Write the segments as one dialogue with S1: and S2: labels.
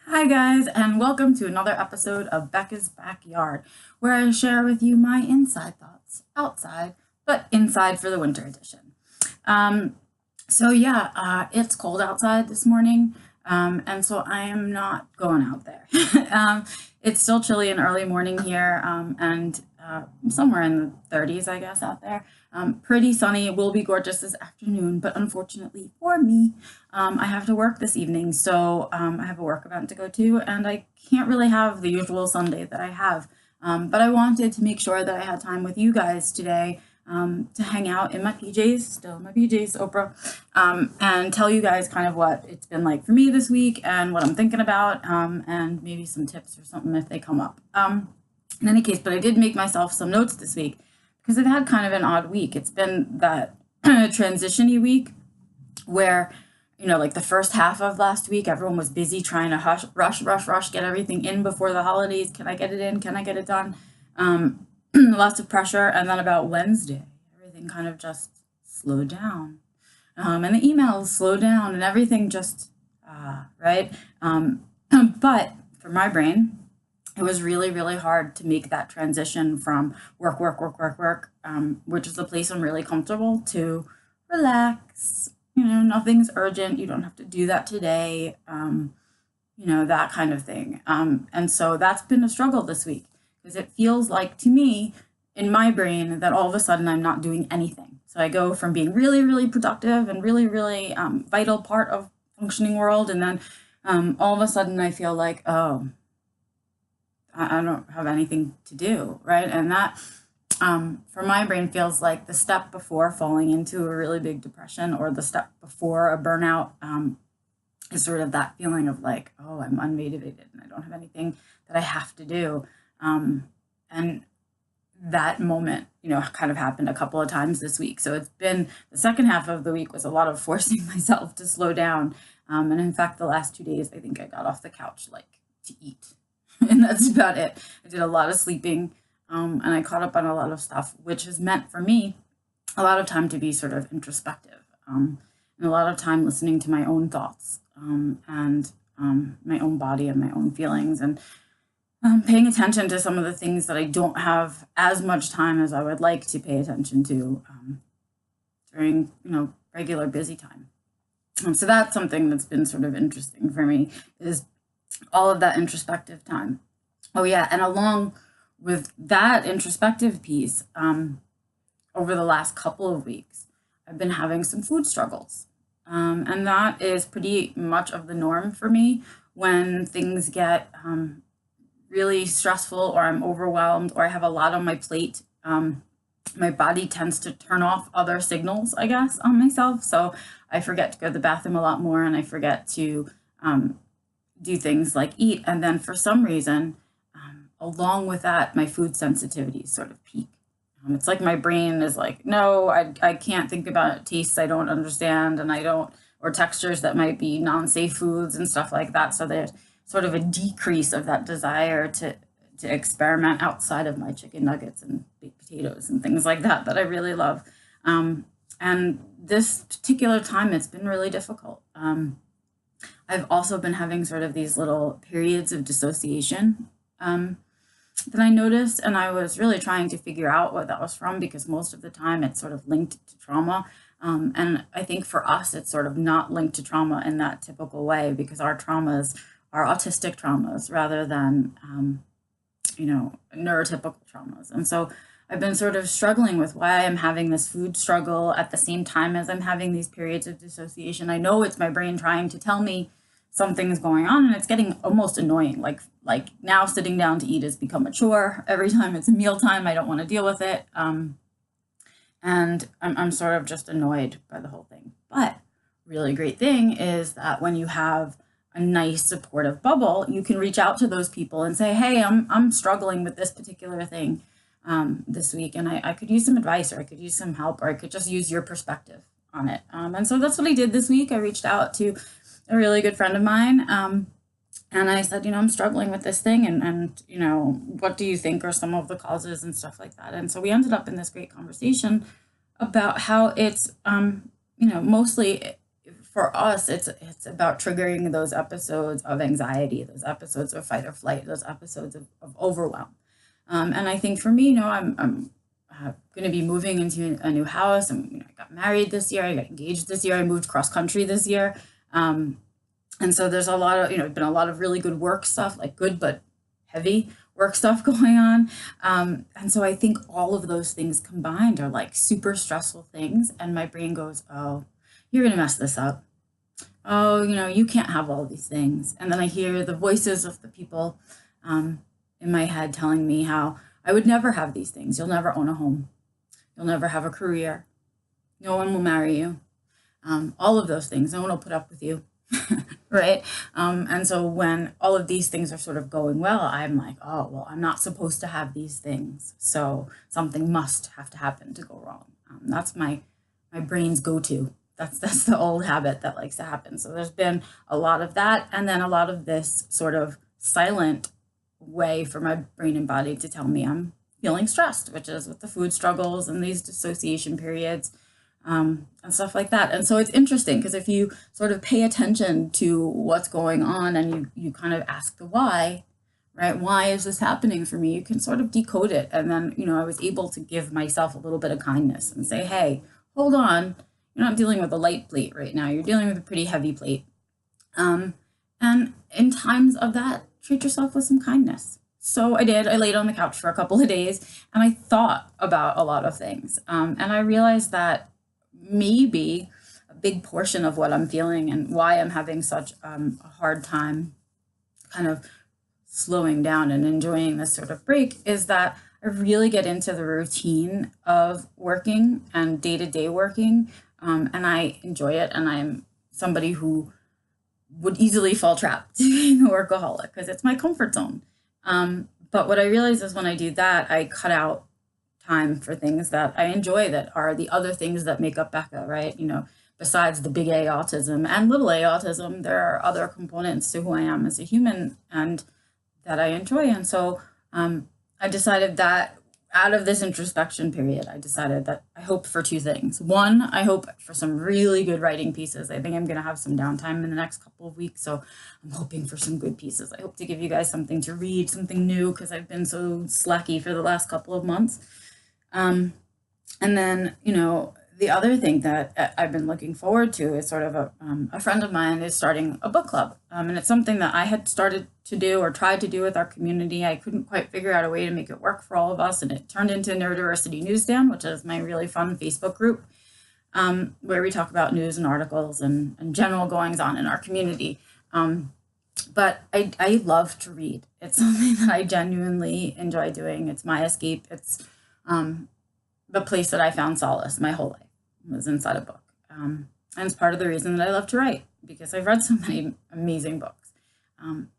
S1: Hi, guys, and welcome to another episode of Becca's Backyard, where I share with you my inside thoughts outside, but inside for the winter edition. Um, it's cold outside this morning, and so I am not going out there. It's still chilly and early morning here, and somewhere in the 30s, I guess, out there. Pretty sunny. It will be gorgeous this afternoon, but unfortunately for me, I have to work this evening, so I have a work event to go to, and I can't really have the usual Sunday that I have. But I wanted to make sure that I had time with you guys today to hang out in my PJs, still in my PJs, Oprah, and tell you guys kind of what it's been like for me this week and what I'm thinking about, and maybe some tips or something if they come up. In any case, but I did make myself some notes this week because I've had kind of an odd week. It's been that transition-y week where, like the first half of last week, everyone was busy trying to rush, get everything in before the holidays. Can I get it in? Can I get it done? Lots of pressure. And then about Wednesday, everything kind of just slowed down. And the emails slowed down and everything just, right? But for my brain, it was really, really hard to make that transition from work, which is the place I'm really comfortable, to relax. Nothing's urgent. You don't have to do that today. That kind of thing. And so that's been a struggle this week because it feels like to me in my brain that all of a sudden I'm not doing anything. So I go from being really, really productive and really, really vital part of functioning world. And then all of a sudden I feel like, oh, I don't have anything to do, right? And that, for my brain, feels like the step before falling into a really big depression or the step before a burnout is sort of that feeling of like, oh, I'm unmotivated and I don't have anything that I have to do. And that moment, kind of happened a couple of times this week. So it's been the second half of the week was a lot of forcing myself to slow down. And in fact, the last 2 days, I think I got off the couch like to eat. And that's about it. I did a lot of sleeping, and I caught up on a lot of stuff, which has meant for me a lot of time to be sort of introspective, and a lot of time listening to my own thoughts, and my own body and my own feelings, and paying attention to some of the things that I don't have as much time as I would like to pay attention to during regular busy time. So that's something that's been sort of interesting for me, is all of that introspective time. Oh yeah, and along with that introspective piece, over the last couple of weeks, I've been having some food struggles. And that is pretty much of the norm for me when things get really stressful or I'm overwhelmed or I have a lot on my plate. My body tends to turn off other signals, I guess, on myself. So I forget to go to the bathroom a lot more and I forget to do things like eat. And then for some reason, along with that, my food sensitivities sort of peak. It's like my brain is like, no, I can't think about tastes I don't understand and I don't, or textures that might be non-safe foods and stuff like that. So there's sort of a decrease of that desire to experiment outside of my chicken nuggets and baked potatoes and things like that that I really love. And this particular time, it's been really difficult. I've also been having sort of these little periods of dissociation that I noticed, and I was really trying to figure out what that was from because most of the time it's sort of linked to trauma. And I think for us, it's sort of not linked to trauma in that typical way because our traumas are autistic traumas rather than, neurotypical traumas. And so I've been sort of struggling with why I'm having this food struggle at the same time as I'm having these periods of dissociation. I know it's my brain trying to tell me something's going on and it's getting almost annoying. Like now sitting down to eat has become a chore. Every time it's a mealtime, I don't want to deal with it. And I'm sort of just annoyed by the whole thing. But really great thing is that when you have a nice supportive bubble, you can reach out to those people and say, hey, I'm struggling with this particular thing this week, and I could use some advice, or I could use some help, or I could just use your perspective on it. And so that's what I did this week. I reached out to a really good friend of mine, and I said, I'm struggling with this thing, and what do you think are some of the causes and stuff like that. And so we ended up in this great conversation about how it's, mostly for us, it's about triggering those episodes of anxiety, those episodes of fight or flight, those episodes of overwhelm. And I think for me, I'm going to be moving into a new house. And I got married this year. I got engaged this year. I moved cross country this year. And so there's a lot of, been a lot of really good work stuff, like good but heavy work stuff going on. And so I think all of those things combined are like super stressful things. And my brain goes, oh, you're going to mess this up. Oh, you can't have all these things. And then I hear the voices of the people in my head telling me how I would never have these things. You'll never own a home. You'll never have a career. No one will marry you. All of those things. No one will put up with you. Right. And so when all of these things are sort of going well, I'm like, oh, well, I'm not supposed to have these things. So something must have to happen to go wrong. That's my brain's go-to. That's the old habit that likes to happen. So there's been a lot of that. And then a lot of this sort of silent way for my brain and body to tell me I'm feeling stressed, which is with the food struggles and these dissociation periods. And stuff like that. And so it's interesting because if you sort of pay attention to what's going on and you kind of ask the why, right? Why is this happening for me? You can sort of decode it. And then, I was able to give myself a little bit of kindness and say, hey, hold on. You're not dealing with a light plate right now. You're dealing with a pretty heavy plate. And in times of that, treat yourself with some kindness. So I did. I laid on the couch for a couple of days and I thought about a lot of things. And I realized that maybe a big portion of what I'm feeling and why I'm having such a hard time kind of slowing down and enjoying this sort of break is that I really get into the routine of working and day-to-day working, and I enjoy it. And I'm somebody who would easily fall trapped to being a workaholic because it's my comfort zone. But what I realize is when I do that, I cut out time for things that I enjoy that are the other things that make up Becca, right? Besides the big A autism and little a autism, there are other components to who I am as a human and that I enjoy. And so I decided that out of this introspection period, I decided that I hope for two things. One, I hope for some really good writing pieces. I think I'm going to have some downtime in the next couple of weeks. So I'm hoping for some good pieces. I hope to give you guys something to read, something new, because I've been so slacky for the last couple of months. And then, the other thing that I've been looking forward to is sort of a friend of mine is starting a book club. And it's something that I had started to do or tried to do with our community. I couldn't quite figure out a way to make it work for all of us. And it turned into Neurodiversity Newsstand, which is my really fun Facebook group, where we talk about news and articles and general goings on in our community. But I love to read. It's something that I genuinely enjoy doing. It's my escape. It's the place that I found solace my whole life was inside a book. And it's part of the reason that I love to write, because I've read so many amazing books.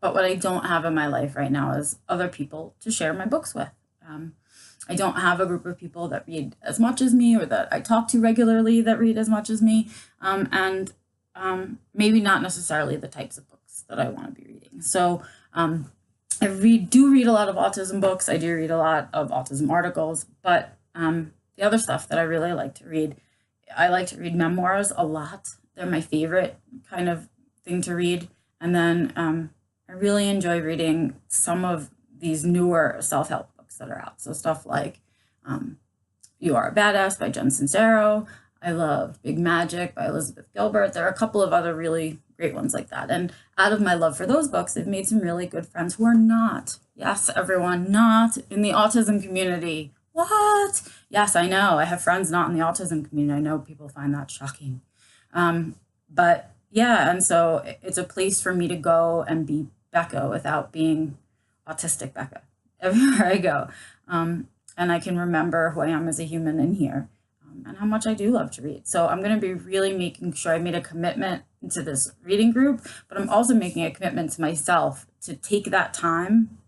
S1: But what I don't have in my life right now is other people to share my books with. I don't have a group of people that read as much as me or that I talk to regularly that read as much as me. And maybe not necessarily the types of books that I want to be reading. So I do read a lot of autism books. I do read a lot of autism articles, but the other stuff that I really like to read, I like to read memoirs a lot. They're my favorite kind of thing to read. And then I really enjoy reading some of these newer self-help books that are out. So stuff like You Are a Badass by Jen Sincero. I love Big Magic by Elizabeth Gilbert. There are a couple of other really great ones like that. And out of my love for those books, I've made some really good friends who are not, yes, everyone, not in the autism community. What? Yes, I know. I have friends not in the autism community. I know people find that shocking. But yeah, and so it's a place for me to go and be Becca without being autistic Becca everywhere I go. And I can remember who I am as a human in here and how much I do love to read. So I'm going to be really making sure I made a commitment to this reading group, but I'm also making a commitment to myself to take that time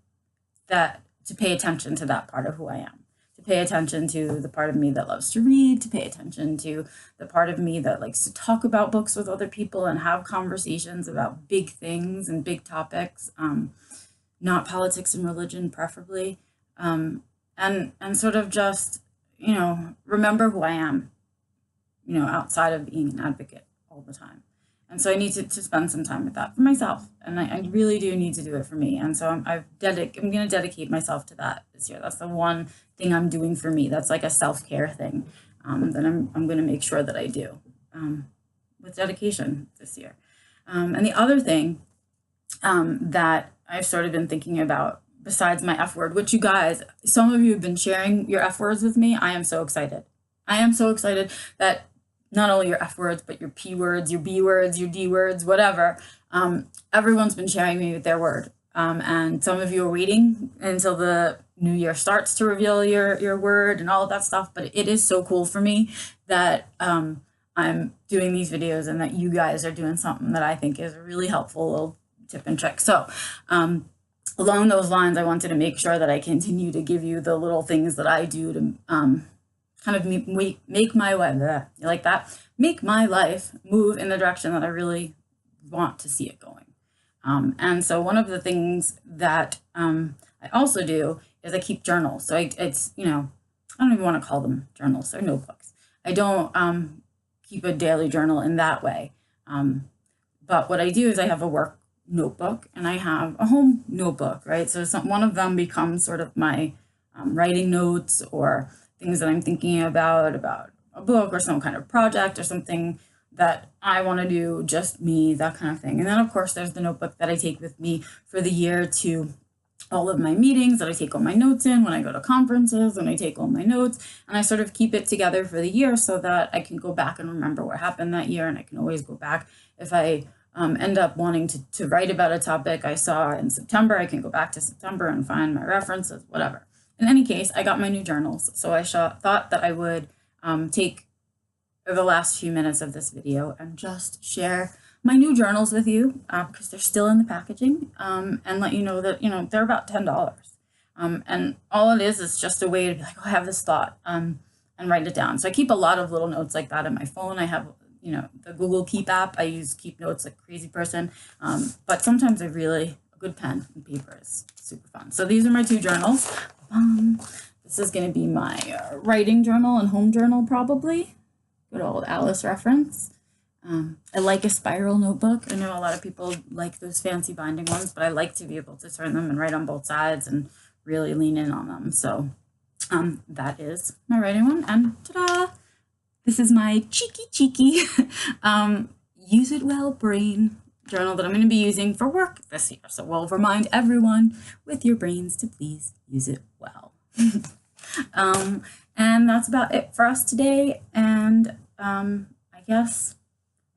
S1: to pay attention to that part of who I am. Pay attention to the part of me that loves to read, to pay attention to the part of me that likes to talk about books with other people and have conversations about big things and big topics, not politics and religion preferably, and sort of just, remember who I am, outside of being an advocate all the time. And so I need to spend some time with that for myself. And I really do need to do it for me. And so I'm going to dedicate myself to that this year. That's the one thing I'm doing for me. That's like a self-care thing that I'm going to make sure that I do with dedication this year. And the other thing that I've sort of been thinking about besides my F word, which you guys, some of you have been sharing your F words with me. I am so excited. I am so excited that not only your F words, but your P words, your B words, your D words, whatever. Everyone's been sharing me with their word. And some of you are waiting until the new year starts to reveal your word and all of that stuff. But it is so cool for me that I'm doing these videos and that you guys are doing something that I think is a really helpful little tip and trick. So along those lines, I wanted to make sure that I continue to give you the little things that I do to kind of make my way, you like that? Make my life move in the direction that I really want to see it going. And so one of the things that I also do is I keep journals. So it's, I don't even want to call them journals, they're notebooks. I don't keep a daily journal in that way. But what I do is I have a work notebook and I have a home notebook, right? So one of them becomes sort of my writing notes or things that I'm thinking about a book or some kind of project or something that I want to do, just me, that kind of thing. And then of course there's the notebook that I take with me for the year to all of my meetings, that I take all my notes in when I go to conferences, and I take all my notes and I sort of keep it together for the year so that I can go back and remember what happened that year. And I can always go back if I end up wanting to write about a topic I saw in September, I can go back to September and find my references, whatever. In any case, I got my new journals. So I thought that I would take the last few minutes of this video and just share my new journals with you because they're still in the packaging and let you know that, they're about $10. And all it is just a way to be like, oh, I have this thought and write it down. So I keep a lot of little notes like that in my phone. I have the Google Keep app. I use Keep Notes like a crazy person. But sometimes a good pen and paper is super fun. So these are my two journals. This is going to be my writing journal and home journal, probably. Good old Alice reference. I like a spiral notebook. I know a lot of people like those fancy binding ones, but I like to be able to turn them and write on both sides and really lean in on them. So that is my writing one. And ta-da! This is my cheeky use it well brain journal that I'm going to be using for work this year. So we'll remind everyone with your brains to please use it well. And that's about it for us today. And I guess,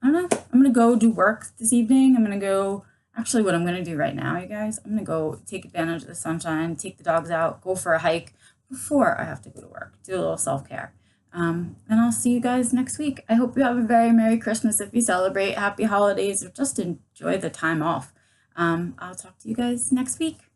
S1: I don't know, I'm going to go do work this evening. I'm going to go, actually what I'm going to do right now, you guys, I'm going to go take advantage of the sunshine, take the dogs out, go for a hike before I have to go to work, do a little self-care. And I'll see you guys next week. I hope you have a very Merry Christmas if you celebrate, happy holidays, or just enjoy the time off. I'll talk to you guys next week.